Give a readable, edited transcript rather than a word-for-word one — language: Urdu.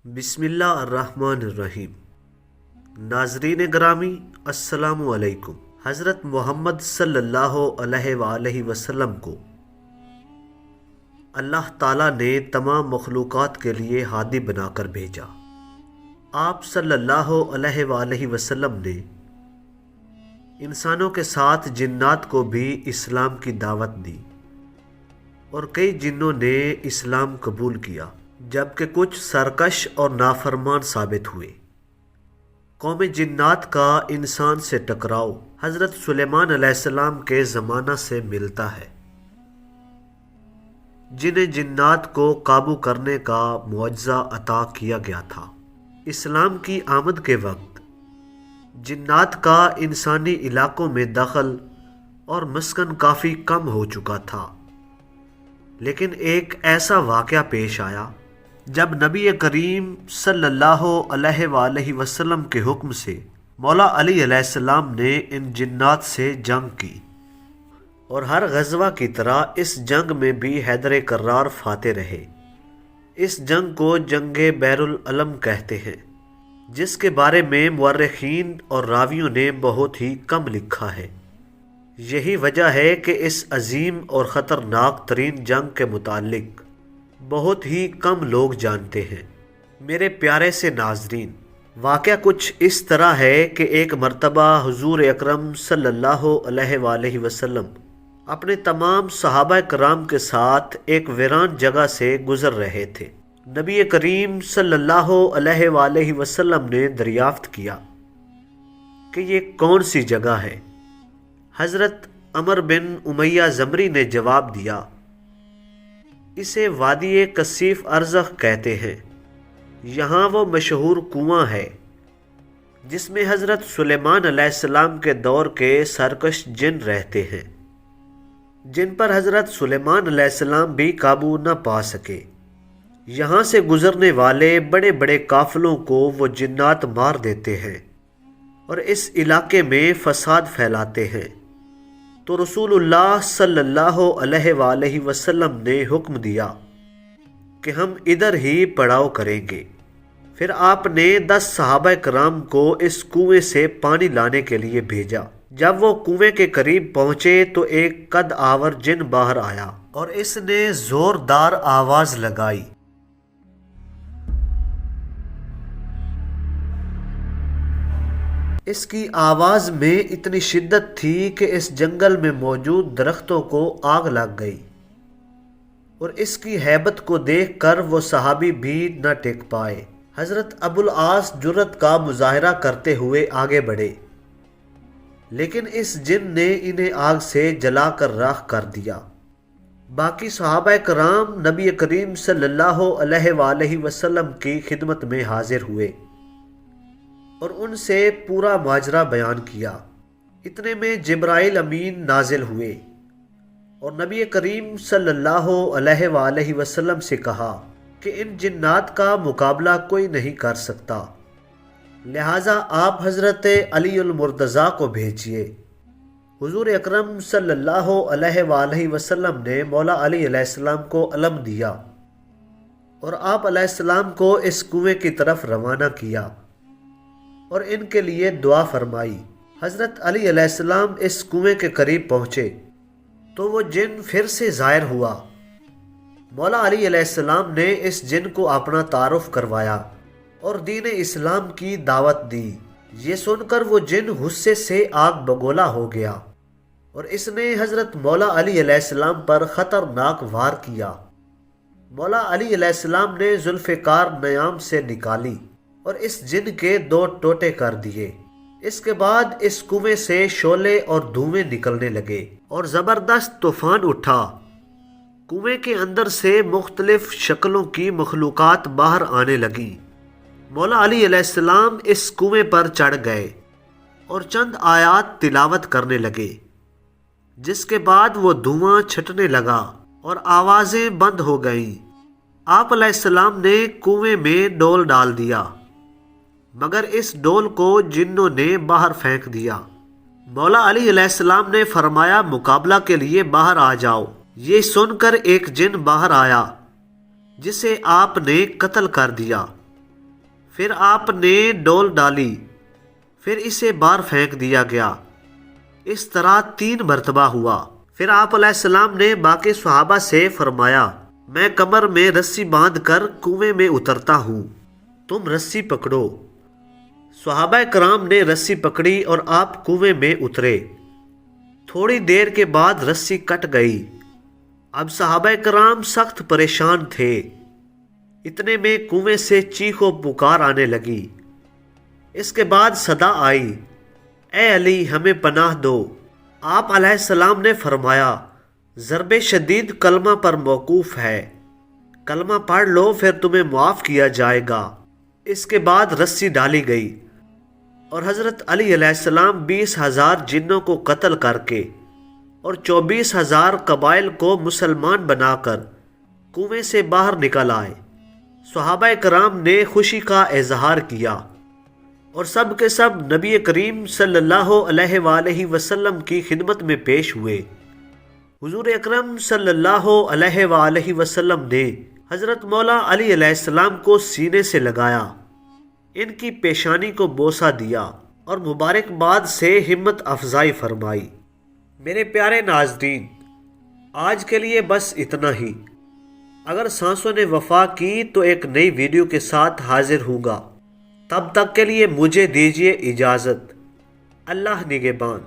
بسم اللہ الرحمن الرحیم۔ ناظرین گرامی، السلام علیکم۔ حضرت محمد صلی اللہ علیہ وآلہ وسلم کو اللہ تعالیٰ نے تمام مخلوقات کے لیے ہادی بنا کر بھیجا۔ آپ صلی اللہ علیہ وآلہ وسلم نے انسانوں کے ساتھ جنات کو بھی اسلام کی دعوت دی اور کئی جنوں نے اسلام قبول کیا، جبکہ کچھ سرکش اور نافرمان ثابت ہوئے۔ قوم جنات کا انسان سے ٹکراؤ حضرت سلیمان علیہ السلام کے زمانہ سے ملتا ہے، جنہیں جنات کو قابو کرنے کا معجزہ عطا کیا گیا تھا۔ اسلام کی آمد کے وقت جنات کا انسانی علاقوں میں دخل اور مسکن کافی کم ہو چکا تھا، لیکن ایک ایسا واقعہ پیش آیا جب نبی کریم صلی اللہ علیہ وآلہ وسلم کے حکم سے مولا علی علیہ السلام نے ان جنات سے جنگ کی، اور ہر غزوہ کی طرح اس جنگ میں بھی حیدر کرار فاتح رہے۔ اس جنگ کو جنگ بحر العلم کہتے ہیں، جس کے بارے میں مورخین اور راویوں نے بہت ہی کم لکھا ہے۔ یہی وجہ ہے کہ اس عظیم اور خطرناک ترین جنگ کے متعلق بہت ہی کم لوگ جانتے ہیں۔ میرے پیارے سے ناظرین، واقعہ کچھ اس طرح ہے کہ ایک مرتبہ حضور اکرم صلی اللہ علیہ وآلہ وسلم اپنے تمام صحابہ کرام کے ساتھ ایک ویران جگہ سے گزر رہے تھے۔ نبی کریم صلی اللہ علیہ وآلہ وسلم نے دریافت کیا کہ یہ کون سی جگہ ہے؟ حضرت عمر بن امیہ زمری نے جواب دیا، اسے وادی کثیف ارزخ کہتے ہیں۔ یہاں وہ مشہور کنواں ہے جس میں حضرت سلیمان علیہ السلام کے دور کے سرکش جن رہتے ہیں، جن پر حضرت سلیمان علیہ السلام بھی قابو نہ پا سکے۔ یہاں سے گزرنے والے بڑے بڑے قافلوں کو وہ جنات مار دیتے ہیں اور اس علاقے میں فساد پھیلاتے ہیں۔ تو رسول اللہ صلی اللہ علیہ وآلہ وسلم نے حکم دیا کہ ہم ادھر ہی پڑاؤ کریں گے۔ پھر آپ نے 10 صحابہ کرام کو اس کنویں سے پانی لانے کے لیے بھیجا۔ جب وہ کنویں کے قریب پہنچے تو ایک قد آور جن باہر آیا اور اس نے زوردار آواز لگائی۔ اس کی آواز میں اتنی شدت تھی کہ اس جنگل میں موجود درختوں کو آگ لگ گئی، اور اس کی ہیبت کو دیکھ کر وہ صحابی بھی نہ ٹک پائے۔ حضرت ابو العاص جرأت کا مظاہرہ کرتے ہوئے آگے بڑھے، لیکن اس جن نے انہیں آگ سے جلا کر راکھ کر دیا۔ باقی صحابہ کرام نبی کریم صلی اللہ علیہ وآلہ وسلم کی خدمت میں حاضر ہوئے اور ان سے پورا ماجرا بیان کیا۔ اتنے میں جبرائیل امین نازل ہوئے اور نبی کریم صلی اللہ علیہ وآلہ وسلم سے کہا کہ ان جنات کا مقابلہ کوئی نہیں کر سکتا، لہٰذا آپ حضرت علی المرتضیٰ کو بھیجیے۔ حضور اکرم صلی اللہ علیہ وآلہ وسلم نے مولا علی علیہ السلام کو علم دیا اور آپ علیہ السلام کو اس کنویں کی طرف روانہ کیا اور ان کے لیے دعا فرمائی۔ حضرت علی علیہ السلام اس کنویں کے قریب پہنچے تو وہ جن پھر سے ظاہر ہوا۔ مولا علی علیہ السلام نے اس جن کو اپنا تعارف کروایا اور دین اسلام کی دعوت دی۔ یہ سن کر وہ جن غصے سے آگ بگولا ہو گیا اور اس نے حضرت مولا علی علیہ السلام پر خطرناک وار کیا۔ مولا علی علیہ السلام نے ذوالفقار نیام سے نکالی اور اس جن کے 2 ٹوٹے کر دیے۔ اس کے بعد اس کنویں سے شعلے اور دھوئیں نکلنے لگے اور زبردست طوفان اٹھا۔ کنویں کے اندر سے مختلف شکلوں کی مخلوقات باہر آنے لگیں۔ مولا علی علیہ السلام اس کنویں پر چڑھ گئے اور چند آیات تلاوت کرنے لگے، جس کے بعد وہ دھواں چھٹنے لگا اور آوازیں بند ہو گئیں۔ آپ علیہ السلام نے کنویں میں ڈول ڈال دیا، مگر اس ڈول کو جنوں نے باہر پھینک دیا۔ مولا علی علیہ السلام نے فرمایا مقابلہ کے لیے باہر آ جاؤ۔ یہ سن کر ایک جن باہر آیا جسے آپ نے قتل کر دیا۔ پھر آپ نے ڈول ڈالی، پھر اسے باہر پھینک دیا گیا۔ اس طرح 3 مرتبہ ہوا۔ پھر آپ علیہ السلام نے باقی صحابہ سے فرمایا، میں کمر میں رسی باندھ کر کنویں میں اترتا ہوں، تم رسی پکڑو۔ صحابہ کرام نے رسی پکڑی اور آپ کنویں میں اترے۔ تھوڑی دیر کے بعد رسی کٹ گئی۔ اب صحابہ کرام سخت پریشان تھے۔ اتنے میں کنویں سے چیخ و پکار آنے لگی۔ اس کے بعد صدا آئی، اے علی ہمیں پناہ دو۔ آپ علیہ السلام نے فرمایا، ضرب شدید کلمہ پر موقوف ہے، کلمہ پڑھ لو پھر تمہیں معاف کیا جائے گا۔ اس کے بعد رسی ڈالی گئی اور حضرت علی علیہ السلام 20,000 جنوں کو قتل کر کے اور 24,000 قبائل کو مسلمان بنا کر کنویں سے باہر نکل آئے۔ صحابہ کرام نے خوشی کا اظہار کیا اور سب کے سب نبی کریم صلی اللہ علیہ وآلہ وسلم کی خدمت میں پیش ہوئے۔ حضور اکرم صلی اللہ علیہ وآلہ وسلم نے حضرت مولا علی علیہ السلام کو سینے سے لگایا، ان کی پیشانی کو بوسہ دیا اور مبارکباد سے ہمت افزائی فرمائی۔ میرے پیارے ناظرین، آج کے لیے بس اتنا ہی۔ اگر سانسوں نے وفا کی تو ایک نئی ویڈیو کے ساتھ حاضر ہوں گا۔ تب تک کے لیے مجھے دیجیے اجازت۔ اللہ نگہبان۔